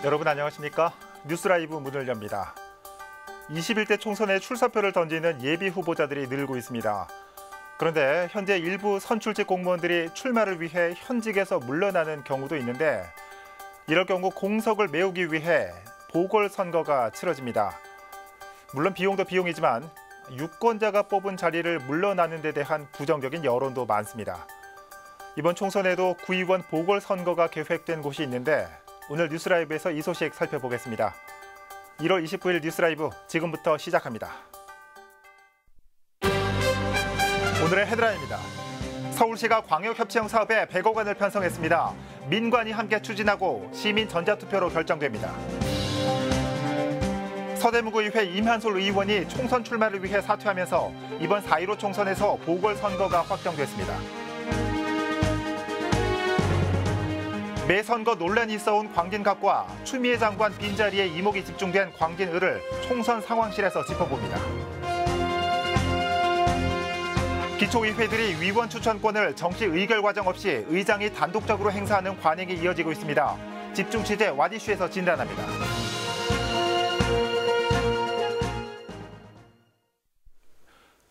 여러분 안녕하십니까? 뉴스라이브 문을 엽니다. 21대 총선에 출사표를 던지는 예비 후보자들이 늘고 있습니다. 그런데 현재 일부 선출직 공무원들이 출마를 위해 현직에서 물러나는 경우도 있는데 이럴 경우 공석을 메우기 위해 보궐선거가 치러집니다. 물론 비용도 비용이지만 유권자가 뽑은 자리를 물러나는 데 대한 부정적인 여론도 많습니다. 이번 총선에도 구의원 보궐선거가 계획된 곳이 있는데 오늘 뉴스라이브에서 이 소식 살펴보겠습니다. 1월 29일 뉴스라이브 지금부터 시작합니다. 오늘의 헤드라인입니다. 서울시가 광역협치형 사업에 100억 원을 편성했습니다. 민관이 함께 추진하고 시민 전자투표로 결정됩니다. 서대문구의회 임한솔 의원이 총선 출마를 위해 사퇴하면서 이번 4.15 총선에서 보궐선거가 확정됐습니다. 매 선거 논란이 있어온 광진갑과 추미애 장관 빈자리에 이목이 집중된 광진을을 총선 상황실에서 짚어봅니다. 기초의회들이 위원 추천권을 정식 의결 과정 없이 의장이 단독적으로 행사하는 관행이 이어지고 있습니다. 집중 취재 와디슈에서 진단합니다.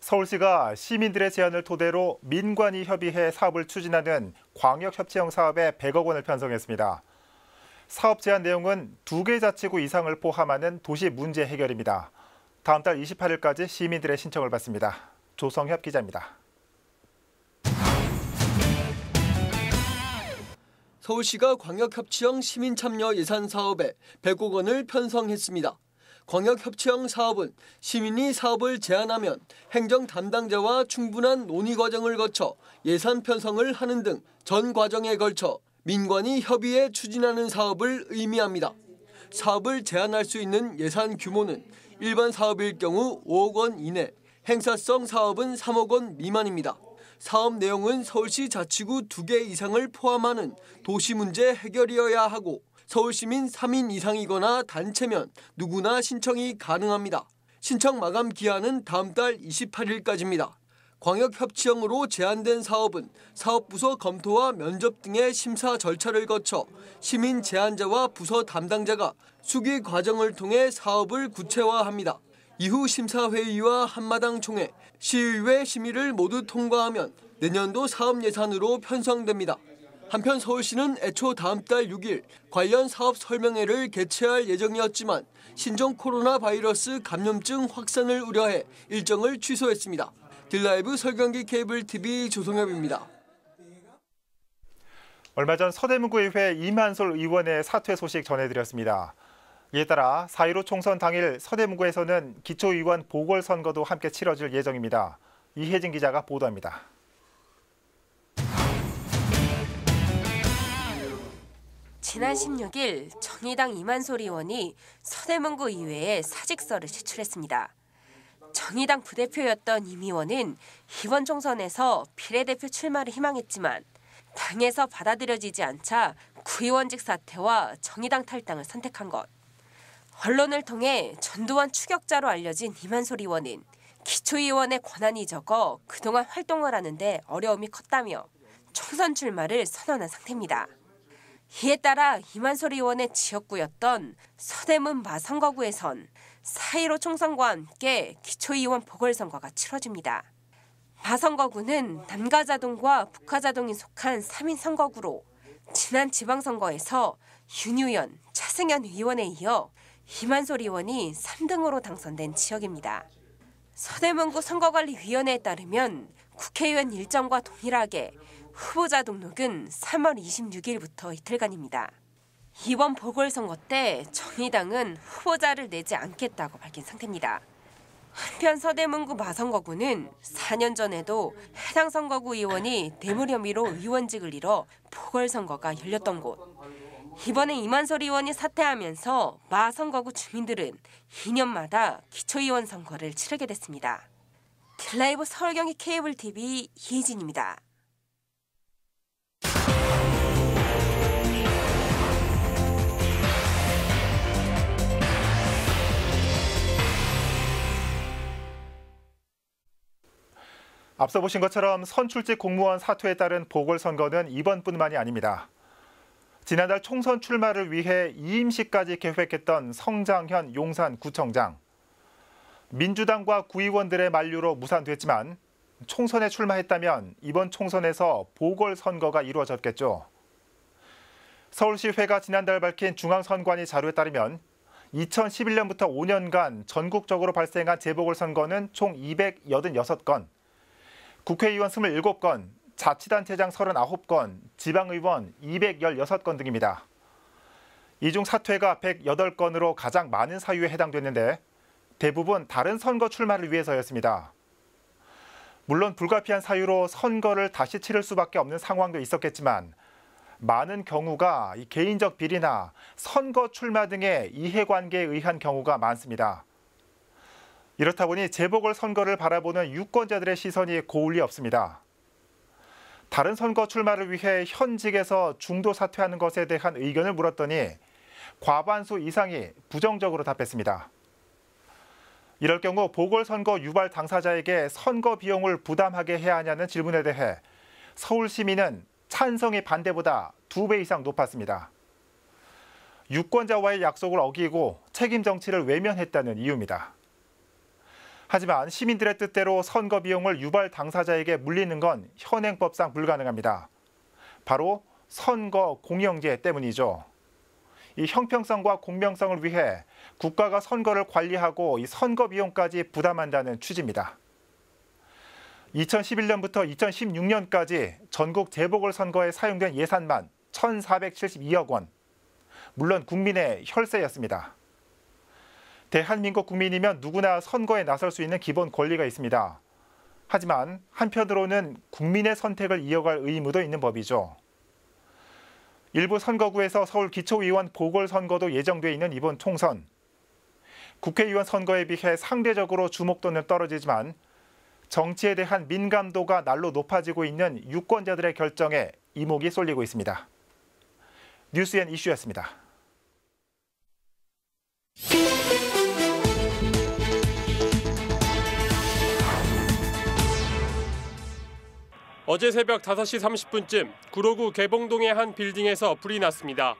서울시가 시민들의 제안을 토대로 민관이 협의해 사업을 추진하는 광역협치형 사업에 100억 원을 편성했습니다. 사업 제안 내용은 2개 자치구 이상을 포함하는 도시 문제 해결입니다. 다음 달 28일까지 시민들의 신청을 받습니다. 조성협 기자입니다. 서울시가 광역협치형 시민참여 예산 사업에 100억 원을 편성했습니다. 광역협치형 사업은 시민이 사업을 제안하면 행정 담당자와 충분한 논의 과정을 거쳐 예산 편성을 하는 등 전 과정에 걸쳐 민관이 협의해 추진하는 사업을 의미합니다. 사업을 제안할 수 있는 예산 규모는 일반 사업일 경우 5억 원 이내, 행사성 사업은 3억 원 미만입니다. 사업 내용은 서울시 자치구 2개 이상을 포함하는 도시 문제 해결이어야 하고 서울시민 3인 이상이거나 단체면 누구나 신청이 가능합니다. 신청 마감 기한은 다음 달 28일까지입니다. 광역협치형으로 제안된 사업은 사업부서 검토와 면접 등의 심사 절차를 거쳐 시민 제안자와 부서 담당자가 수기 과정을 통해 사업을 구체화합니다. 이후 심사회의와 한마당 총회, 시의회 심의를 모두 통과하면 내년도 사업 예산으로 편성됩니다. 한편 서울시는 애초 다음 달 6일 관련 사업 설명회를 개최할 예정이었지만 신종 코로나 바이러스 감염증 확산을 우려해 일정을 취소했습니다. 딜라이브 설경기 케이블 TV 조성엽입니다. 얼마 전 서대문구의회 임한솔 의원의 사퇴 소식 전해드렸습니다. 이에 따라 4.15 총선 당일 서대문구에서는 기초의원 보궐선거도 함께 치러질 예정입니다. 이혜진 기자가 보도합니다. 지난 16일 정의당 임한솔 의원이 서대문구 의회에 사직서를 제출했습니다. 정의당 부대표였던 임 의원은 이번 총선에서 비례대표 출마를 희망했지만 당에서 받아들여지지 않자 구의원직 사퇴와 정의당 탈당을 선택한 것. 언론을 통해 전두환 추격자로 알려진 임한솔 의원은 기초의원의 권한이 적어 그동안 활동을 하는데 어려움이 컸다며 총선 출마를 선언한 상태입니다. 이에 따라 임한솔 의원의 지역구였던 서대문 마선거구에선 4.15 총선과 함께 기초의원 보궐선거가 치러집니다. 마선거구는 남가자동과 북가자동이 속한 3인 선거구로 지난 지방선거에서 윤유연, 차승현 의원에 이어 임한솔 의원이 3등으로 당선된 지역입니다. 서대문구 선거관리위원회에 따르면 국회의원 일정과 동일하게 후보자 등록은 3월 26일부터 이틀간입니다. 이번 보궐선거 때 정의당은 후보자를 내지 않겠다고 밝힌 상태입니다. 한편 서대문구 마선거구는 4년 전에도 해당 선거구 의원이 뇌물 혐의로 의원직을 잃어 보궐선거가 열렸던 곳. 이번에 임한솔 의원이 사퇴하면서 마선거구 주민들은 2년마다 기초의원 선거를 치르게 됐습니다. 딜라이브 서울경기 케이블 TV 이혜진입니다. 앞서 보신 것처럼 선출직 공무원 사퇴에 따른 보궐선거는 이번뿐만이 아닙니다. 지난달 총선 출마를 위해 이임식까지 계획했던 성장현 용산구청장. 민주당과 구의원들의 만류로 무산됐지만 총선에 출마했다면 이번 총선에서 보궐선거가 이루어졌겠죠. 서울시회가 지난달 밝힌 중앙선관위 자료에 따르면 2011년부터 5년간 전국적으로 발생한 재보궐선거는 총 286건, 국회의원 27건, 자치단체장 39건, 지방의원 216건 등입니다. 이 중 사퇴가 108건으로 가장 많은 사유에 해당됐는데 대부분 다른 선거 출마를 위해서였습니다. 물론 불가피한 사유로 선거를 다시 치를 수밖에 없는 상황도 있었겠지만 많은 경우가 개인적 비리나 선거 출마 등의 이해관계에 의한 경우가 많습니다. 이렇다 보니 재보궐선거를 바라보는 유권자들의 시선이 고울 리 없습니다. 다른 선거 출마를 위해 현직에서 중도 사퇴하는 것에 대한 의견을 물었더니 과반수 이상이 부정적으로 답했습니다. 이럴 경우 보궐선거 유발 당사자에게 선거 비용을 부담하게 해야 하냐는 질문에 대해 서울 시민은 찬성의 반대보다 2배 이상 높았습니다. 유권자와의 약속을 어기고 책임 정치를 외면했다는 이유입니다. 하지만 시민들의 뜻대로 선거 비용을 유발 당사자에게 물리는 건 현행법상 불가능합니다. 바로 선거 공영제 때문이죠. 이 형평성과 공명성을 위해 국가가 선거를 관리하고 이 선거 비용까지 부담한다는 취지입니다. 2011년부터 2016년까지 전국 재보궐선거에 사용된 예산만 1,472억 원. 물론 국민의 혈세였습니다. 대한민국 국민이면 누구나 선거에 나설 수 있는 기본 권리가 있습니다. 하지만 한편으로는 국민의 선택을 이어갈 의무도 있는 법이죠. 일부 선거구에서 서울 기초의원 보궐선거도 예정돼 있는 이번 총선. 국회의원 선거에 비해 상대적으로 주목도는 떨어지지만 정치에 대한 민감도가 날로 높아지고 있는 유권자들의 결정에 이목이 쏠리고 있습니다. 뉴스엔 이슈였습니다. 어제 새벽 5시 30분쯤 구로구 개봉동의 한 빌딩에서 불이 났습니다.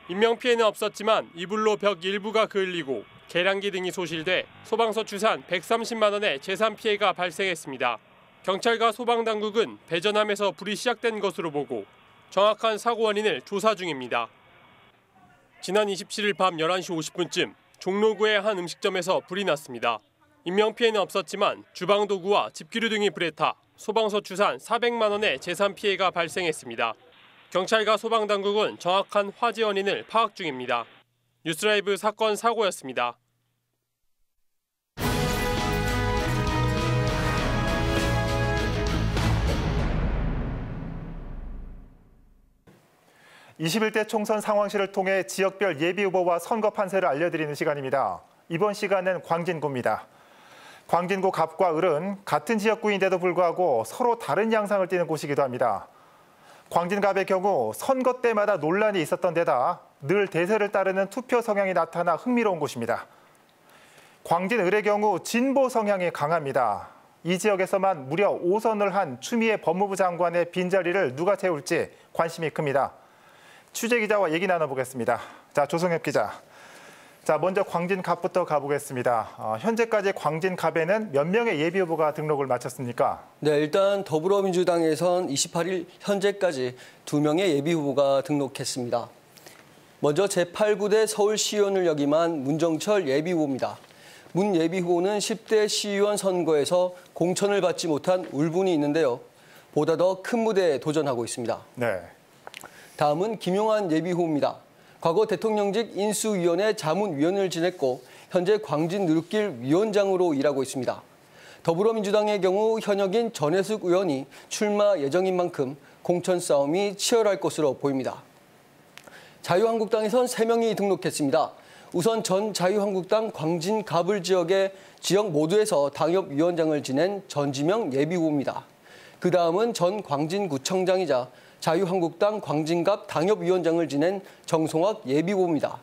인명피해는 없었지만 이불로 벽 일부가 그을리고 계량기 등이 소실돼 소방서 추산 130만 원의 재산 피해가 발생했습니다. 경찰과 소방당국은 배전함에서 불이 시작된 것으로 보고 정확한 사고 원인을 조사 중입니다. 지난 27일 밤 11시 50분쯤 종로구의 한 음식점에서 불이 났습니다. 인명피해는 없었지만 주방 도구와 집기류 등이 불에 타 소방서 추산 400만 원의 재산 피해가 발생했습니다. 경찰과 소방당국은 정확한 화재 원인을 파악 중입니다. 뉴스라이브 사건 사고였습니다. (21대) 총선 상황실을 통해 지역별 예비후보와 선거 판세를 알려드리는 시간입니다. 이번 시간은 광진구입니다. 광진구 갑과 을은 같은 지역구인데도 불구하고 서로 다른 양상을 띠는 곳이기도 합니다. 광진갑의 경우 선거 때마다 논란이 있었던 데다 늘 대세를 따르는 투표 성향이 나타나 흥미로운 곳입니다. 광진을의 경우 진보 성향이 강합니다. 이 지역에서만 무려 5선을 한 추미애 법무부 장관의 빈자리를 누가 채울지 관심이 큽니다. 취재기자와 얘기 나눠보겠습니다. 자, 조성엽 기자. 자, 먼저 광진갑부터 가보겠습니다. 현재까지 광진갑에는 몇 명의 예비후보가 등록을 마쳤습니까? 네, 일단 더불어민주당에선 28일 현재까지 2명의 예비후보가 등록했습니다. 먼저 제8구대 서울시의원을 역임한 문정철 예비후보입니다. 문 예비후보는 10대 시의원 선거에서 공천을 받지 못한 울분이 있는데요. 보다 더 큰 무대에 도전하고 있습니다. 네. 다음은 김용환 예비후보입니다. 과거 대통령직 인수위원회 자문위원을 지냈고 현재 광진 누룩길 위원장으로 일하고 있습니다. 더불어민주당의 경우 현역인 전혜숙 의원이 출마 예정인 만큼 공천 싸움이 치열할 것으로 보입니다. 자유한국당에선 3명이 등록했습니다. 우선 전 자유한국당 광진 갑을 지역의 지역 모두에서 당협위원장을 지낸 전지명 예비후보입니다. 그 다음은 전 광진구청장이자 자유한국당 광진갑 당협위원장을 지낸 정송학 예비후보입니다.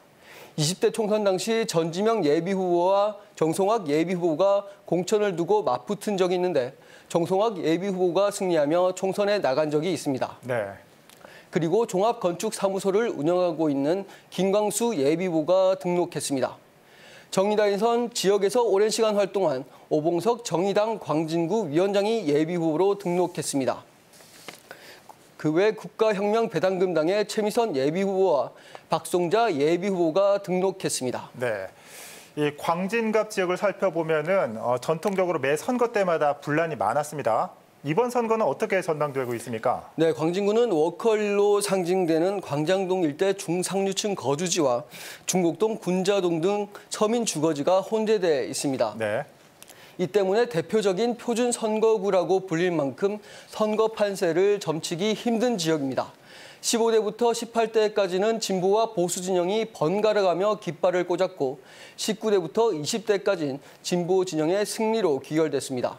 20대 총선 당시 전지명 예비후보와 정송학 예비후보가 공천을 두고 맞붙은 적이 있는데 정송학 예비후보가 승리하며 총선에 나간 적이 있습니다. 네. 그리고 종합건축사무소를 운영하고 있는 김광수 예비후보가 등록했습니다. 정의당에선 지역에서 오랜 시간 활동한 오봉석 정의당 광진구 위원장이 예비후보로 등록했습니다. 그 외 국가혁명배당금당의 최미선 예비후보와 박송자 예비후보가 등록했습니다. 네. 이 광진갑 지역을 살펴보면은 전통적으로 매 선거 때마다 분란이 많았습니다. 이번 선거는 어떻게 전당되고 있습니까? 네, 광진구는 워커힐로 상징되는 광장동 일대 중상류층 거주지와 중곡동, 군자동 등 서민 주거지가 혼재돼 있습니다. 네. 이 때문에 대표적인 표준 선거구라고 불릴 만큼 선거 판세를 점치기 힘든 지역입니다. 15대부터 18대까지는 진보와 보수 진영이 번갈아가며 깃발을 꽂았고 19대부터 20대까지는 진보 진영의 승리로 귀결됐습니다.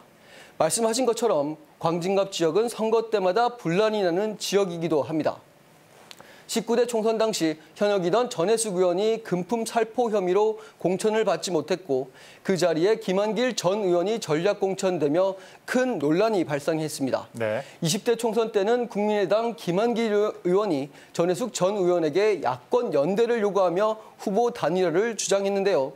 말씀하신 것처럼 광진갑 지역은 선거 때마다 분란이 나는 지역이기도 합니다. 19대 총선 당시 현역이던 전해숙 의원이 금품 살포 혐의로 공천을 받지 못했고 그 자리에 김한길 전 의원이 전략 공천되며 큰 논란이 발생했습니다. 네. 20대 총선 때는 국민의당 김한길 의원이 전해숙 전 의원에게 야권 연대를 요구하며 후보 단일화를 주장했는데요.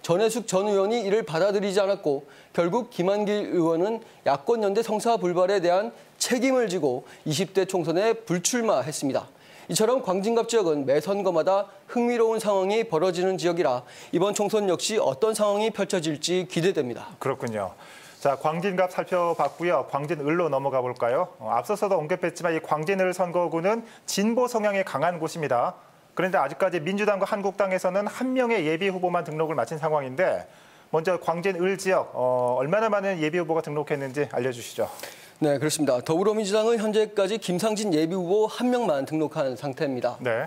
전해숙 전 의원이 이를 받아들이지 않았고 결국 김한길 의원은 야권 연대 성사 불발에 대한 책임을 지고 20대 총선에 불출마했습니다. 이처럼 광진갑 지역은 매 선거마다 흥미로운 상황이 벌어지는 지역이라 이번 총선 역시 어떤 상황이 펼쳐질지 기대됩니다. 그렇군요. 자, 광진갑 살펴봤고요. 광진을로 넘어가 볼까요? 앞서서도 언급했지만 이 광진을 선거구는 진보 성향이 강한 곳입니다. 그런데 아직까지 민주당과 한국당에서는 한 명의 예비 후보만 등록을 마친 상황인데 먼저 광진을 지역 얼마나 많은 예비 후보가 등록했는지 알려주시죠. 네, 그렇습니다. 더불어민주당은 현재까지 김상진 예비후보 한 명만 등록한 상태입니다. 네.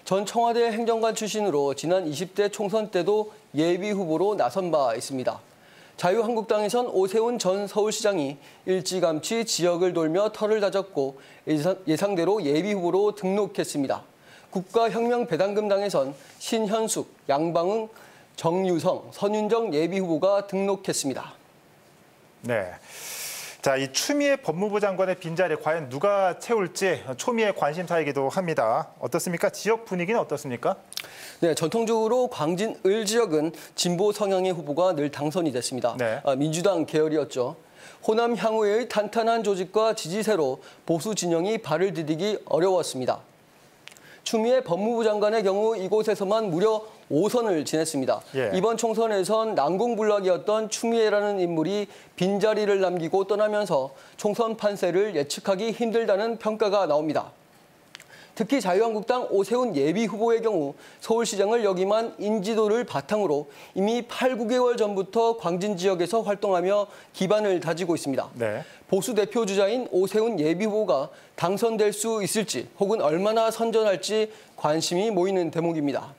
전 청와대 행정관 출신으로 지난 20대 총선 때도 예비후보로 나선 바 있습니다. 자유한국당에선 오세훈 전 서울시장이 일찌감치 지역을 돌며 터를 다졌고 예상대로 예비후보로 등록했습니다. 국가혁명배당금당에선 신현숙, 양방응, 정유성, 선윤정 예비후보가 등록했습니다. 네. 자, 이 추미애 법무부 장관의 빈자리 과연 누가 채울지 초미의 관심사이기도 합니다. 어떻습니까? 지역 분위기는 어떻습니까? 네, 전통적으로 광진을 지역은 진보 성향의 후보가 늘 당선이 됐습니다. 네. 민주당 계열이었죠. 호남 향후의 탄탄한 조직과 지지세로 보수 진영이 발을 디디기 어려웠습니다. 추미애 법무부 장관의 경우 이곳에서만 무려 5선을 지냈습니다. 예. 이번 총선에선 난공불락이었던 추미애라는 인물이 빈자리를 남기고 떠나면서 총선 판세를 예측하기 힘들다는 평가가 나옵니다. 특히 자유한국당 오세훈 예비후보의 경우 서울시장을 역임한 인지도를 바탕으로 이미 8, 9개월 전부터 광진 지역에서 활동하며 기반을 다지고 있습니다. 네. 보수 대표 주자인 오세훈 예비후보가 당선될 수 있을지 혹은 얼마나 선전할지 관심이 모이는 대목입니다.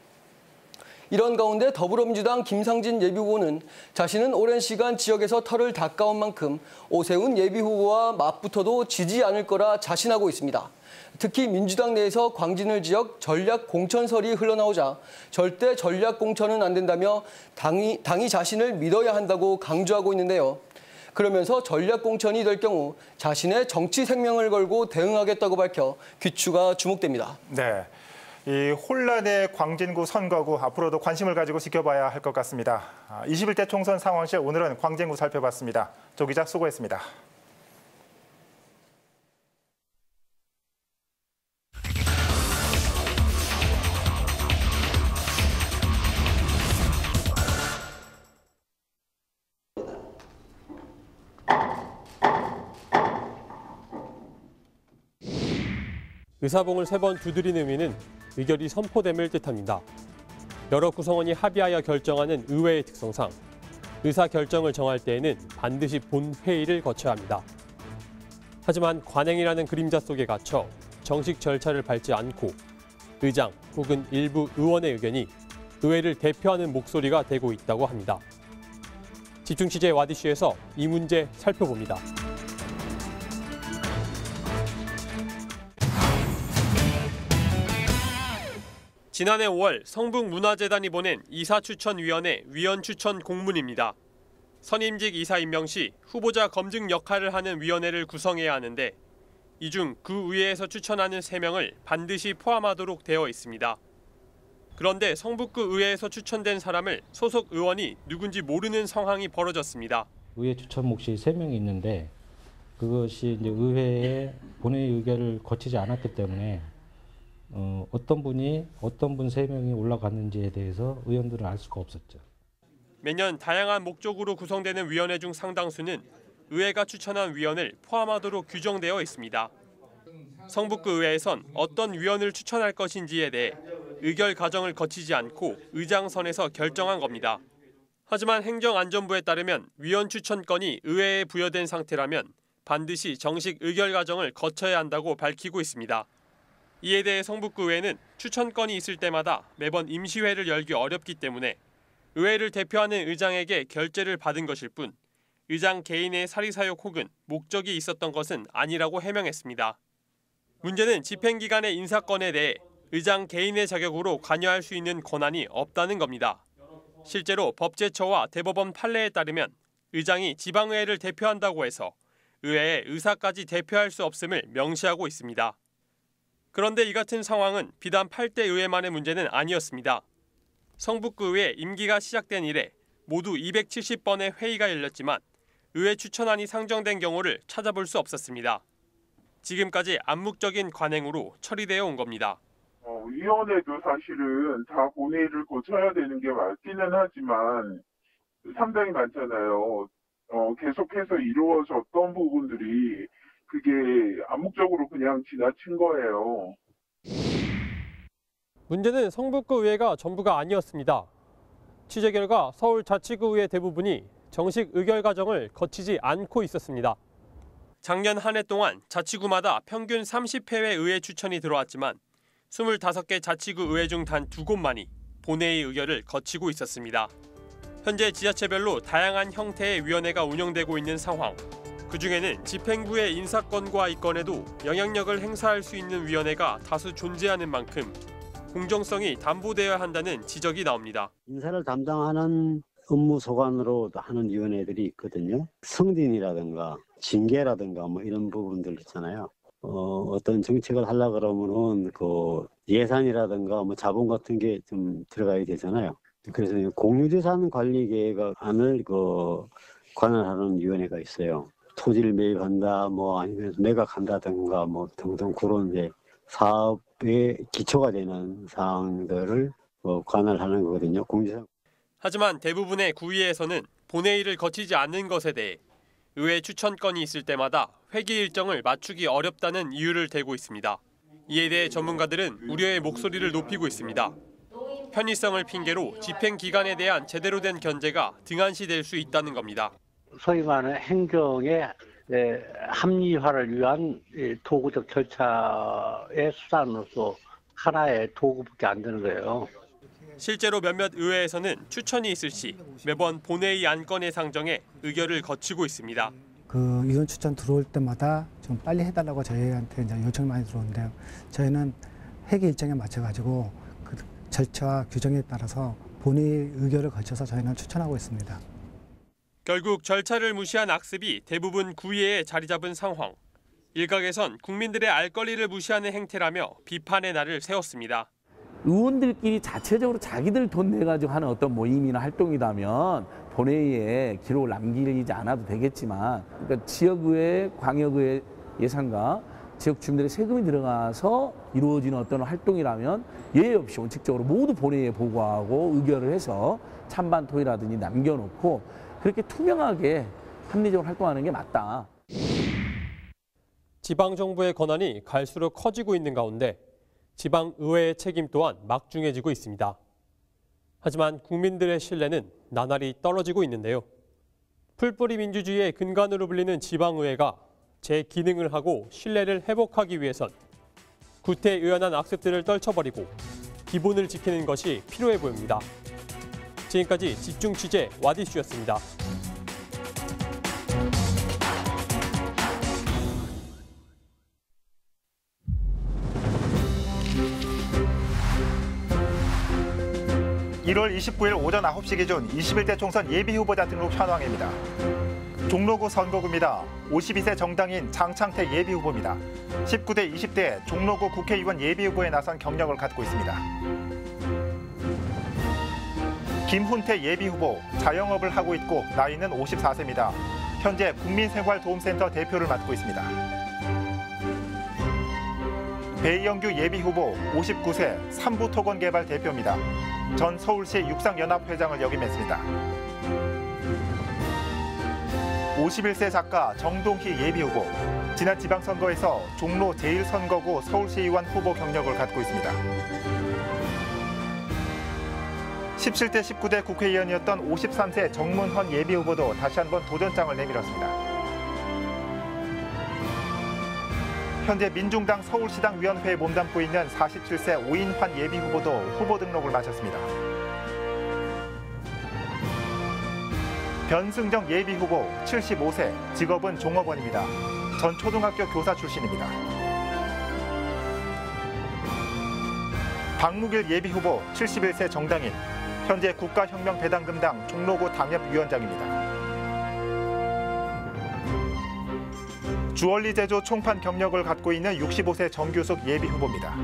이런 가운데 더불어민주당 김상진 예비후보는 자신은 오랜 시간 지역에서 털을 닦아온 만큼 오세훈 예비후보와 맞붙어도 지지 않을 거라 자신하고 있습니다. 특히 민주당 내에서 광진을 지역 전략 공천설이 흘러나오자 절대 전략 공천은 안 된다며 당이 자신을 믿어야 한다고 강조하고 있는데요. 그러면서 전략 공천이 될 경우 자신의 정치 생명을 걸고 대응하겠다고 밝혀 귀추가 주목됩니다. 네. 이 혼란의 광진구 선거구 앞으로도 관심을 가지고 지켜봐야 할 것 같습니다. 21대 총선 상황실 오늘은 광진구 살펴봤습니다. 조 기자 수고했습니다. 의사봉을 3번 두드린 의미는 의결이 선포됨을 뜻합니다. 여러 구성원이 합의하여 결정하는 의회의 특성상 의사 결정을 정할 때에는 반드시 본회의를 거쳐야 합니다. 하지만 관행이라는 그림자 속에 갇혀 정식 절차를 밟지 않고 의장 혹은 일부 의원의 의견이 의회를 대표하는 목소리가 되고 있다고 합니다. 집중 취재 와디슈에서 이 문제 살펴봅니다. 지난해 5월 성북문화재단이 보낸 이사추천위원회 위원추천 공문입니다. 선임직 이사 임명 시 후보자 검증 역할을 하는 위원회를 구성해야 하는데 이 중 그 의회에서 추천하는 3명을 반드시 포함하도록 되어 있습니다. 그런데 성북구 의회에서 추천된 사람을 소속 의원이 누군지 모르는 상황이 벌어졌습니다. 의회 추천 몫이 3명이 있는데 그것이 이제 의회의 본회의 의결을 거치지 않았기 때문에 어떤 분 3명이 올라갔는지에 대해서 의원들은 알 수가 없었죠. 매년 다양한 목적으로 구성되는 위원회 중 상당수는 의회가 추천한 위원을 포함하도록 규정되어 있습니다. 성북구 의회에선 어떤 위원을 추천할 것인지에 대해 의결 과정을 거치지 않고 의장선에서 결정한 겁니다. 하지만 행정안전부에 따르면 위원 추천권이 의회에 부여된 상태라면 반드시 정식 의결 과정을 거쳐야 한다고 밝히고 있습니다. 이에 대해 성북구의회는 추천권이 있을 때마다 매번 임시회를 열기 어렵기 때문에 의회를 대표하는 의장에게 결재를 받은 것일 뿐 의장 개인의 사리사욕 혹은 목적이 있었던 것은 아니라고 해명했습니다. 문제는 집행기관의 인사권에 대해 의장 개인의 자격으로 관여할 수 있는 권한이 없다는 겁니다. 실제로 법제처와 대법원 판례에 따르면 의장이 지방의회를 대표한다고 해서 의회의 의사까지 대표할 수 없음을 명시하고 있습니다. 그런데 이 같은 상황은 비단 8대 의회만의 문제는 아니었습니다. 성북구의회 임기가 시작된 이래 모두 270번의 회의가 열렸지만 의회 추천안이 상정된 경우를 찾아볼 수 없었습니다. 지금까지 암묵적인 관행으로 처리되어 온 겁니다. 위원회도 사실은 다 본회의를 거쳐야 되는 게 맞기는 하지만 상당히 많잖아요. 계속해서 이루어졌던 부분들이 그게 암묵적으로 그냥 지나친 거예요. 문제는 성북구 의회가 전부가 아니었습니다. 취재 결과 서울자치구의회 대부분이 정식 의결 과정을 거치지 않고 있었습니다. 작년 한 해 동안 자치구마다 평균 30회의 의회 추천이 들어왔지만 25개 자치구 의회 중 단 2곳만이 본회의 의결을 거치고 있었습니다. 현재 지자체별로 다양한 형태의 위원회가 운영되고 있는 상황. 그중에는 집행부의 인사권과 이권에도 영향력을 행사할 수 있는 위원회가 다수 존재하는 만큼 공정성이 담보되어야 한다는 지적이 나옵니다. 인사를 담당하는 업무 소관으로 하는 위원회들이 있거든요. 승진이라든가 징계라든가 뭐 이런 부분들 있잖아요. 어떤 정책을 하려고 그러면은 그 예산이라든가 뭐 자본 같은 게 좀 들어가야 되잖아요. 그래서 공유재산 관리 계획안을 관할하는 위원회가 있어요. 토지를 매입한다, 뭐 아니면 매각한다든가 뭐 등등 그런 이제 사업의 기초가 되는 사항들을 관할하는 거거든요. 공유재산. 하지만 대부분의 구의회에서는 본회의를 거치지 않는 것에 대해 의회 추천권이 있을 때마다 회기 일정을 맞추기 어렵다는 이유를 대고 있습니다. 이에 대해 전문가들은 우려의 목소리를 높이고 있습니다. 편의성을 핑계로 집행기관에 대한 제대로 된 견제가 등한시될 수 있다는 겁니다. 소위 말하는 행정의 합리화를 위한 도구적 절차의 수단으로서 하나의 도구밖에 안 되는 거예요. 실제로 몇몇 의회에서는 추천이 있을 시 매번 본회의 안건의 상정에 의결을 거치고 있습니다. 그 위원 추천 들어올 때마다 좀 빨리 해달라고 저희한테 이제 요청이 많이 들어오는데요. 저희는 회기 일정에 맞춰가지고 그 절차와 규정에 따라서 본회의 의결을 거쳐서 저희는 추천하고 있습니다. 결국 절차를 무시한 악습이 대부분 구의회에 자리 잡은 상황. 일각에선 국민들의 알 권리를 무시하는 행태라며 비판의 날을 세웠습니다. 의원들끼리 자체적으로 자기들 돈 내가지고 하는 어떤 모임이나 활동이라면 본회의에 기록을 남기지 않아도 되겠지만 그러니까 지역의회, 광역의회 예산과 지역 주민들의 세금이 들어가서 이루어지는 어떤 활동이라면 예외 없이 원칙적으로 모두 본회의에 보고하고 의결을 해서 찬반 토의라든지 남겨놓고 그렇게 투명하게 합리적으로 활동하는 게 맞다. 지방정부의 권한이 갈수록 커지고 있는 가운데 지방의회의 책임 또한 막중해지고 있습니다. 하지만 국민들의 신뢰는 나날이 떨어지고 있는데요. 풀뿌리 민주주의의 근간으로 불리는 지방의회가 제 기능을 하고 신뢰를 회복하기 위해선 구태의연한 악습들을 떨쳐버리고 기본을 지키는 것이 필요해 보입니다. 지금까지 집중 취재 와디슈였습니다. (1월 29일) 오전 9시 기준 21대 총선 예비후보자 등록 현황입니다. 종로구 선거구입니다. 52세 정당인 장창태 예비후보입니다. 19대 20대 종로구 국회의원 예비후보에 나선 경력을 갖고 있습니다. 김훈태 예비후보, 자영업을 하고 있고 나이는 54세입니다. 현재 국민생활도움센터 대표를 맡고 있습니다. 배영규 예비후보, 59세, 삼부토건개발 대표입니다. 전 서울시 육상연합회장을 역임했습니다. 51세 작가 정동희 예비후보, 지난 지방선거에서 종로 제1선거구 서울시의원 후보 경력을 갖고 있습니다. 17대 19대 국회의원이었던 53세 정문헌 예비후보도 다시 한번 도전장을 내밀었습니다. 현재 민중당 서울시당위원회에 몸담고 있는 47세 오인환 예비후보도 후보 등록을 마쳤습니다. 변승정 예비후보, 75세, 직업은 종업원입니다. 전 초등학교 교사 출신입니다. 박무길 예비후보, 71세 정당인, 현재 국가혁명배당금당 종로구 당협위원장입니다. 주얼리 제조 총판 경력을 갖고 있는 65세 정규숙 예비후보입니다.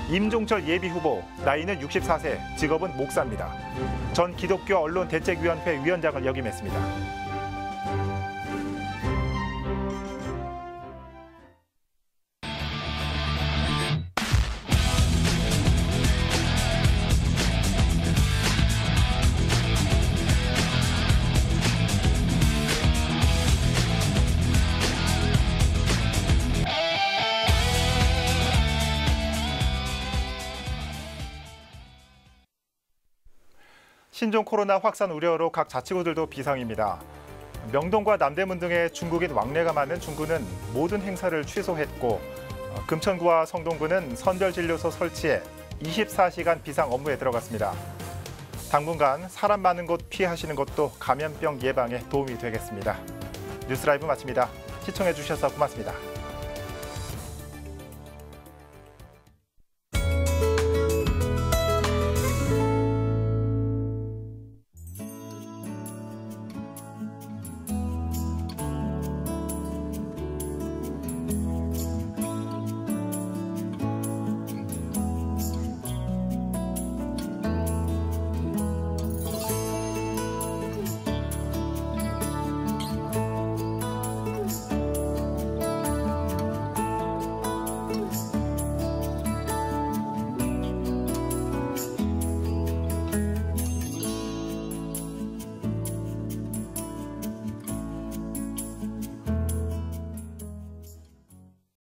임종철 예비후보, 나이는 64세, 직업은 목사입니다. 전 기독교 언론대책위원회 위원장을 역임했습니다. 신종 코로나 확산 우려로 각 자치구들도 비상입니다. 명동과 남대문 등의 중국인 왕래가 많은 중구는 모든 행사를 취소했고, 금천구와 성동구는 선별진료소 설치에 24시간 비상 업무에 들어갔습니다. 당분간 사람 많은 곳 피하시는 것도 감염병 예방에 도움이 되겠습니다. 뉴스라이브 마칩니다. 시청해 주셔서 고맙습니다.